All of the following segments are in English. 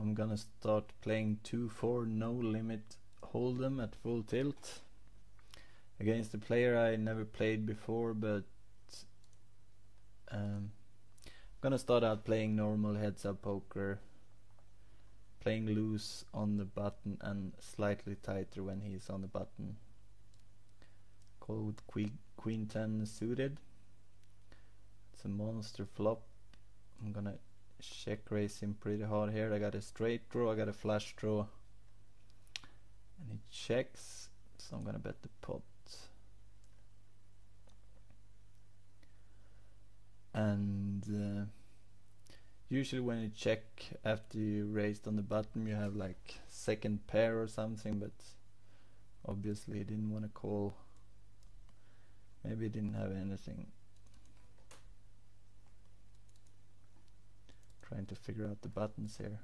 I'm gonna start playing 2-4 no limit hold'em at full tilt against a player I never played before, but I'm gonna start out playing normal heads up poker, playing loose on the button and slightly tighter when he's on the button. Call with queen 10 suited. It's a monster flop. I'm gonna check raise him pretty hard here. I got a straight draw, I got a flush draw, and he checks, so I'm gonna bet the pot. And usually when you check after you raised on the button, you have like second pair or something, but obviously he didn't want to call. Maybe he didn't have anything. Trying to figure out the buttons here.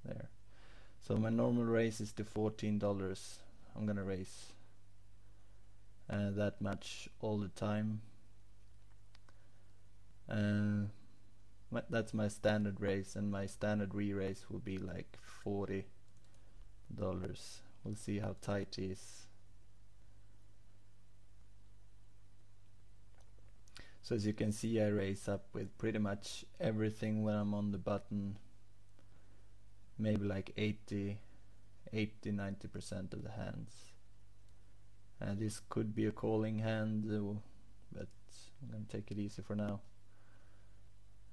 There. So my normal raise is to $14. I'm gonna raise that much all the time. That's my standard raise, and my standard re-raise will be like $40. We'll see how tight he is. So as you can see, I raise up with pretty much everything when I'm on the button. Maybe like 80-90% of the hands. And this could be a calling hand, but I'm gonna take it easy for now.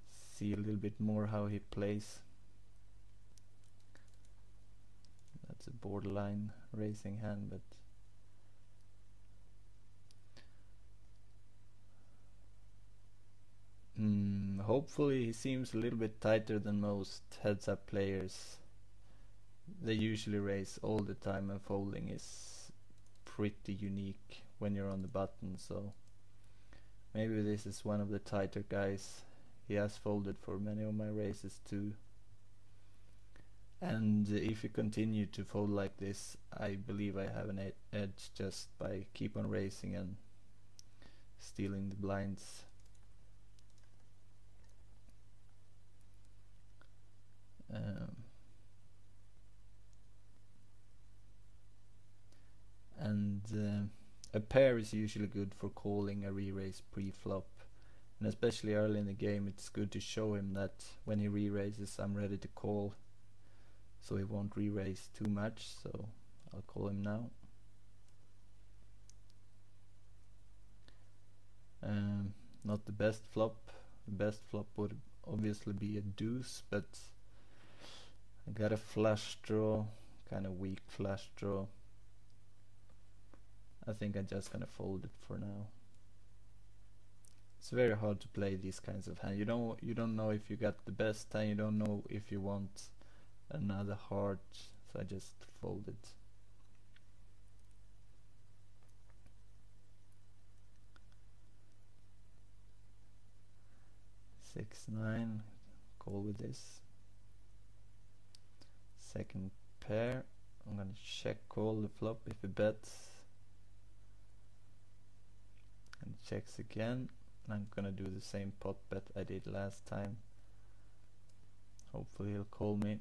See a little bit more how he plays. That's a borderline raising hand, but hopefully he seems a little bit tighter than most heads up players. They usually raise all the time, and folding is pretty unique when you're on the button, so maybe this is one of the tighter guys. He has folded for many of my races too. And if you continue to fold like this, I believe I have an edge just by keep on raising and stealing the blinds. A pair is usually good for calling a re-raise pre-flop, and especially early in the game it's good to show him that when he re-raises I'm ready to call, so he won't re-raise too much. So I'll call him now. Not the best flop. The best flop would obviously be a deuce, but I got a flush draw, kind of weak flush draw. I think I'm just gonna fold it for now. It's very hard to play these kinds of hands. You don't know if you got the best hand. You don't know if you want another heart. So I just fold it. Six, 9. Call with this. Second pair. I'm gonna check call the flop if he bets. And checks again. I'm gonna do the same pot bet I did last time. Hopefully he'll call me.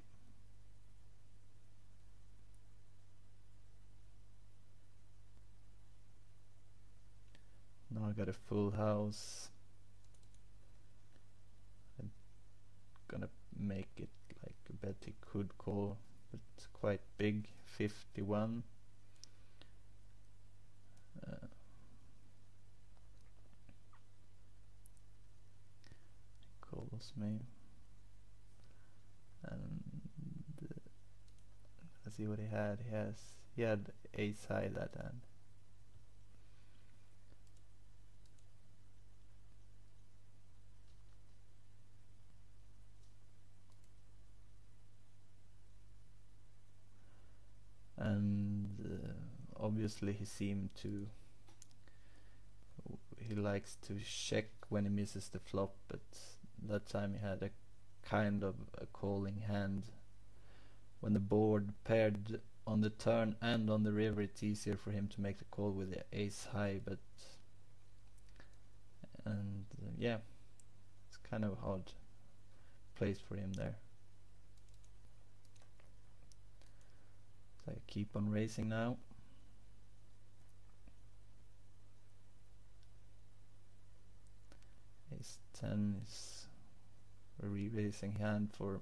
Now I got a full house. I'm gonna make it like a bet he could call, but it's quite big, 51. Calls me, and let's see what he had. He had ace high that hand. And obviously he likes to check when he misses the flop, but that time he had a kind of a calling hand. When the board paired on the turn and on the river, it's easier for him to make the call with the ace high, but yeah, it's kind of a hard place for him there. So I keep on raising now. Ace 10 is a re-raising hand for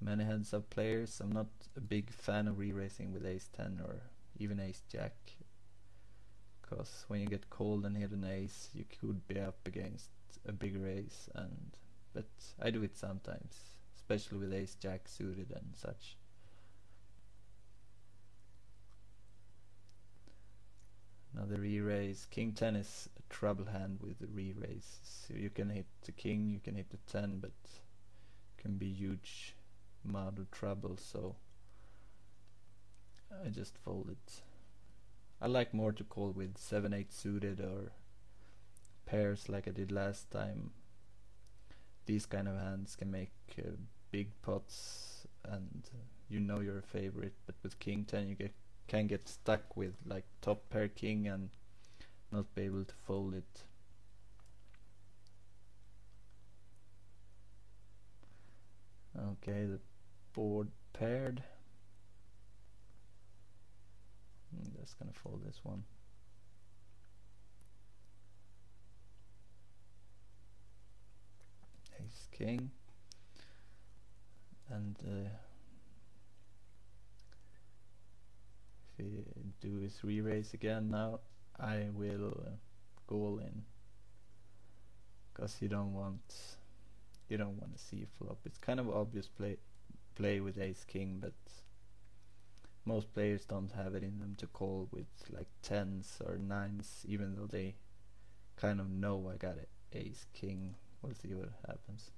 many heads up players. I'm not a big fan of re-raising with ace 10 or even ace jack, because when you get called and hit an ace, you could be up against a bigger ace, but I do it sometimes, especially with ace jack suited and such. Another re-raise. King 10 is a trouble hand with the re-raise. So you can hit the king, you can hit the 10, but it can be huge amount of trouble, so I just fold it. I like more to call with 7-8 suited or pairs like I did last time. These kind of hands can make big pots, and you know you're a favorite, but with King 10 you can get stuck with like top pair king and not be able to fold it. Okay, the board paired. I'm just gonna fold this one. Ace king, and if we do his re-raise again now, I will go all in, because you don't want to see a flop. It's kind of obvious play with ace king, but most players don't have it in them to call with like 10s or 9s, even though they kind of know I got it. Ace king, we'll see what happens.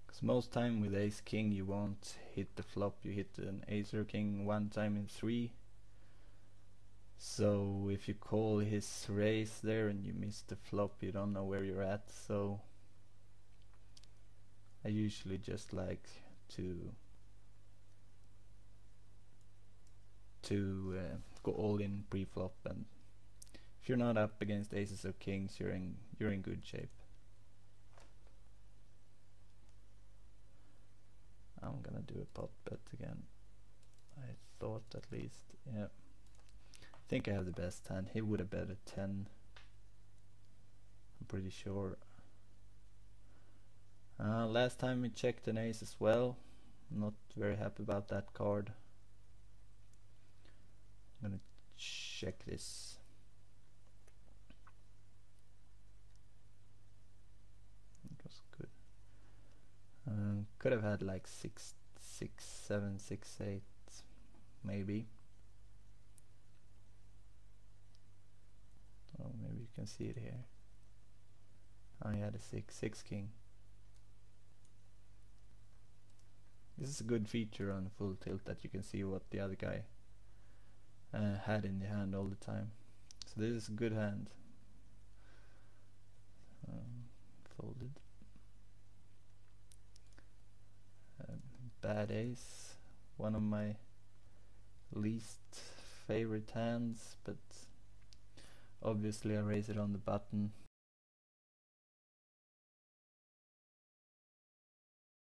Because most time with ace king you won't hit the flop, you hit an ace or king one time in 3. So if you call his raise there and you miss the flop, you don't know where you're at. So I usually just like to go all in pre-flop, and if you're not up against aces or kings, you're in good shape. I'm gonna do a pot bet again. I thought, at least, yeah. I think I have the best hand. He would have bet a 10. I'm pretty sure. Last time we checked an ace as well. I'm not very happy about that card. I'm gonna check this. It was good. Could have had like 6, 6, 7, 6, 8, maybe. Oh, maybe you can see it here. I had a 6 king. This is a good feature on full tilt, that you can see what the other guy had in the hand all the time. So this is a good hand. Folded. Bad ace, one of my least favorite hands, but obviously I raise it on the button.